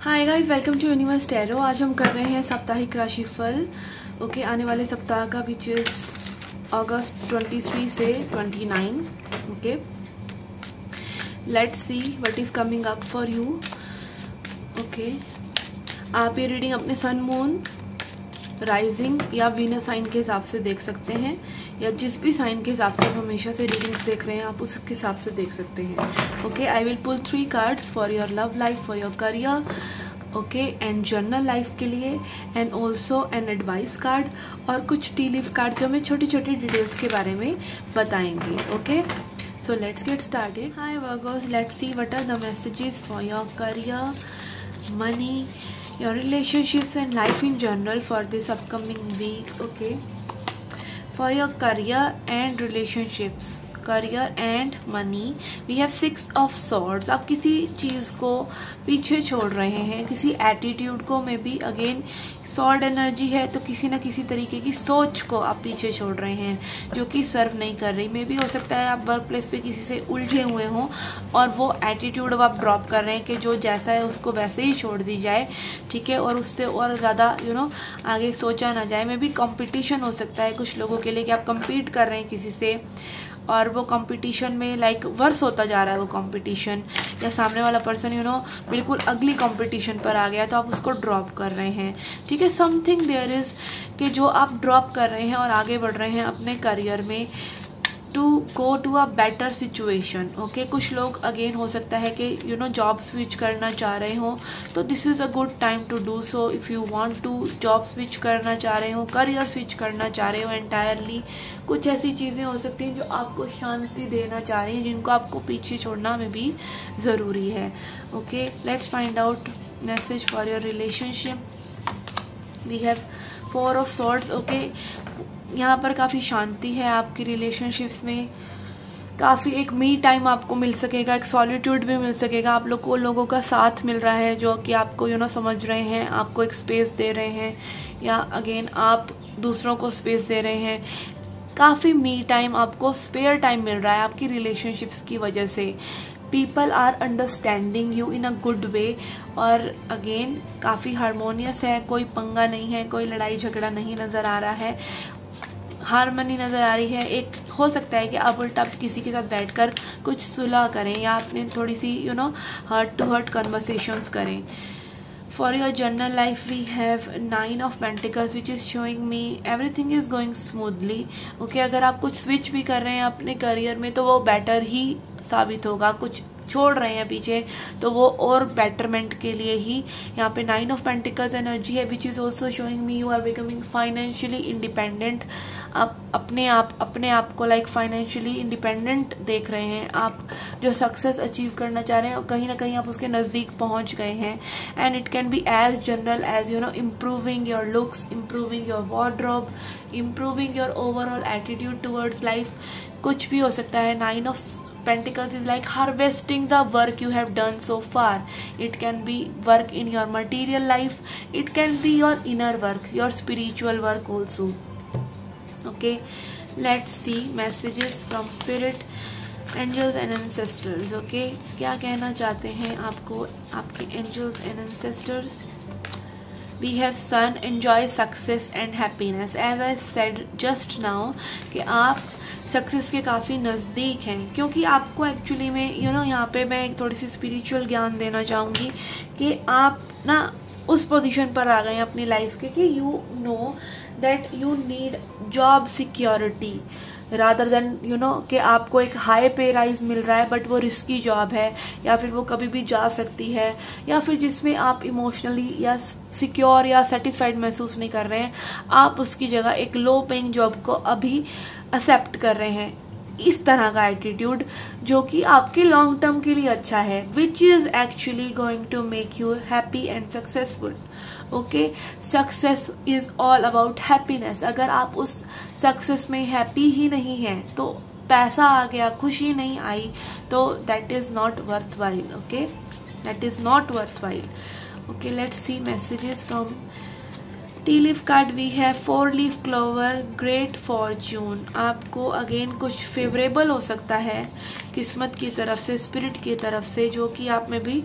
Hi guys, welcome to universe tarot. आज हम कर रहे हैं साप्ताहिक राशिफल ओके आने वाले सप्ताह का, विच इज अगस्त 23 से 29। Okay, let's see what is coming up for you. Okay, आप ये रीडिंग अपने सन, मून, राइजिंग या वीनस साइन के हिसाब से देख सकते हैं, या जिस भी साइन के हिसाब से आप हमेशा से रीडिंग्स देख रहे हैं आप उसके हिसाब से देख सकते हैं। Okay, I will pull 3 cards for your love life, for your career, okay, and general life के लिए, and also an advice card और कुछ टी लीफ कार्ड जो हमें छोटी छोटी डिटेल्स के बारे में बताएंगे। Okay, so let's get started. Hi Virgos, let's see what are the messages for your career, money, your relationships and life in general for this upcoming week. Okay, for your career and relationships, career and money, we have 6 of swords. आप किसी चीज़ को पीछे छोड़ रहे हैं, किसी attitude को, may be again sword energy है तो किसी ना किसी तरीके की सोच को आप पीछे छोड़ रहे हैं जो कि सर्व नहीं कर रही। मे बी हो सकता है आप वर्क प्लेस पे किसी से उलझे हुए हों और वो एटीट्यूड अब आप ड्रॉप कर रहे हैं कि जो जैसा है उसको वैसे ही छोड़ दी जाए, ठीक है, और उससे और ज़्यादा आगे सोचा ना जाए। मे बी कंपटीशन हो सकता है कुछ लोगों के लिए कि आप compete कर रहे हैं किसी से और वो कंपटीशन में वर्स होता जा रहा है वो कंपटीशन, या सामने वाला पर्सन बिल्कुल अगली कंपटीशन पर आ गया तो आप उसको ड्रॉप कर रहे हैं, ठीक है। समथिंग देयर इज कि जो आप ड्रॉप कर रहे हैं और आगे बढ़ रहे हैं अपने करियर में to go to a better situation. Okay, कुछ लोग अगेन हो सकता है कि जॉब स्विच करना चाह रहे हो तो this is a good time to do so. If you want to job switch करना चाह रहे हो, करियर स्विच करना चाह रहे हो एंटायरली, कुछ ऐसी चीज़ें हो सकती हैं जो आपको शांति देना चाह रही हैं, जिनको आपको पीछे छोड़ना में भी ज़रूरी है। Okay, let's find out message for your relationship. We have 4 of swords. Okay, यहाँ पर काफ़ी शांति है आपकी रिलेशनशिप्स में, काफ़ी एक मी टाइम आपको मिल सकेगा, एक सॉलिट्यूड भी मिल सकेगा। आप लोगों का साथ मिल रहा है जो कि आपको समझ रहे हैं, आपको एक स्पेस दे रहे हैं, या अगेन आप दूसरों को स्पेस दे रहे हैं। काफ़ी मी टाइम आपको, स्पेयर टाइम मिल रहा है आपकी रिलेशनशिप्स की वजह से। People are understanding you in a good way, और अगेन काफ़ी हारमोनियस है, कोई पंगा नहीं है, कोई लड़ाई झगड़ा नहीं नज़र आ रहा है, हारमनी नज़र आ रही है। एक हो सकता है कि आप उल्टा किसी के साथ बैठकर कुछ सुलह करें या अपने थोड़ी सी हार्ट टू हार्ट कन्वर्सेशंस करें। For your general life we have 9 of pentacles which is showing me everything is going smoothly. Okay, अगर आप कुछ स्विच भी कर रहे हैं अपने करियर में तो वो बेटर ही साबित होगा। कुछ छोड़ रहे हैं पीछे तो वो और बेटरमेंट के लिए ही। यहाँ पे 9 ऑफ पेंटिकल्स एनर्जी है which is also showing me you are becoming financially independent. आप अपने आप को फाइनेंशियली इंडिपेंडेंट देख रहे हैं। आप जो सक्सेस अचीव करना चाह रहे हैं कहीं ना कहीं आप उसके नज़दीक पहुंच गए हैं। And it can be as general as improving your looks, improving your wardrobe, improving your overall attitude towards life, कुछ भी हो सकता है। 9 of Pentacles is like harvesting the work you have done so far. It can be work in your material life, it can be your inner work, your spiritual work also. Okay, let's see messages from spirit, angels and ancestors. Okay, क्या कहना चाहते हैं आपको आपके angels and ancestors? We have sun, enjoy success and happiness. As I said just now कि आप success के काफ़ी नज़दीक हैं, क्योंकि आपको एक्चुअली में यहाँ पे मैं एक थोड़ी सी स्पिरिचुअल ज्ञान देना चाहूँगी कि आप ना उस पोजीशन पर आ गए हैं अपनी लाइफ के कि you know that you need job security rather than कि आपको एक हाई पे राइज मिल रहा है बट वो रिस्की जॉब है, या फिर वो कभी भी जा सकती है, या फिर जिसमें आप इमोशनली या सिक्योर या सेटिस्फाइड महसूस नहीं कर रहे हैं, आप उसकी जगह एक लो पेइंग जॉब को अभी एक्सेप्ट कर रहे हैं। इस तरह का एटीट्यूड जो कि आपके लॉन्ग टर्म के लिए अच्छा है, which is actually going to make you happy and successful. Okay, success is all about happiness. अगर आप उस सक्सेस में हैप्पी ही नहीं है, तो पैसा आ गया, खुशी नहीं आई, तो that is not worth while. Okay, that is not worth while. Okay, let's see messages from tea leaf card we have 4 leaf clover, great fortune. आपको अगेन कुछ फेवरेबल हो सकता है किस्मत की तरफ से, स्पिरिट की तरफ से, जो कि आप में भी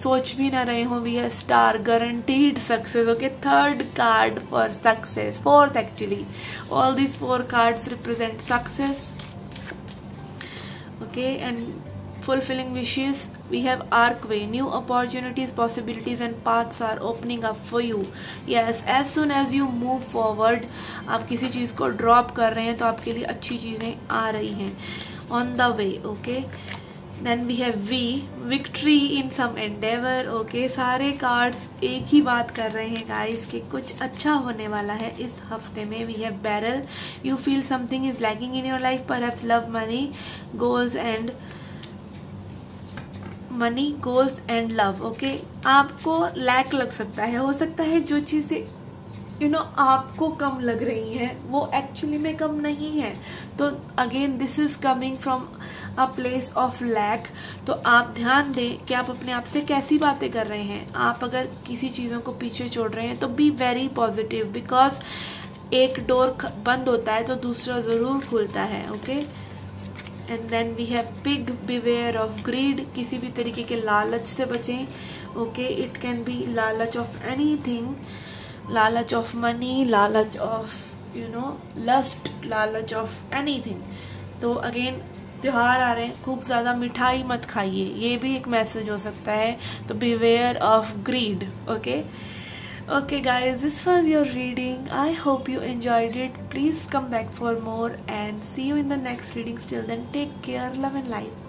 सोच भी ना रहे हो। वी है star, guaranteed success. Okay, third card for success, fourth actually. All these 4 cards represent success. Okay, and fulfilling wishes. We have Archway, new opportunities, possibilities and paths are opening up for you. Yes, as soon as you move forward, आप किसी चीज को drop कर रहे हैं तो आपके लिए अच्छी चीजें आ रही हैं, on the way. Okay, then we have V, victory in some endeavor. Okay, सारे कार्ड्स एक ही बात कर रहे हैं गाइस कि कुछ अच्छा होने वाला है इस हफ्ते में. We have Barrel, you feel something is lacking in your life, perhaps love, money, goals and money, goals and love. Okay, आपको लैक लग सकता है, हो सकता है जो चीजें आपको कम लग रही हैं वो एक्चुअली में कम नहीं है. तो again this is coming from a place of lack. तो आप ध्यान दें कि आप अपने आप से कैसी बातें कर रहे हैं. आप अगर किसी चीजों को पीछे छोड़ रहे हैं तो बी वेरी पॉजिटिव, बिकॉज एक डोर बंद होता है तो दूसरा जरूर खुलता है. Okay, and then we have pig, beware of greed. किसी भी तरीके के लालच से बचें. ओके, इट कैन बी लालच ऑफ एनीथिंग, लालच ऑफ मनी, लालच ऑफ लस्ट, लालच ऑफ एनीथिंग. तो अगेन त्योहार आ रहे हैं, खूब ज्यादा मिठाई मत खाइए, ये भी एक मैसेज हो सकता है. तो beware of greed. Okay, Okay guys, this was your reading. I hope you enjoyed it. Please come back for more and see you in the next readings. Till then, take care, love and light.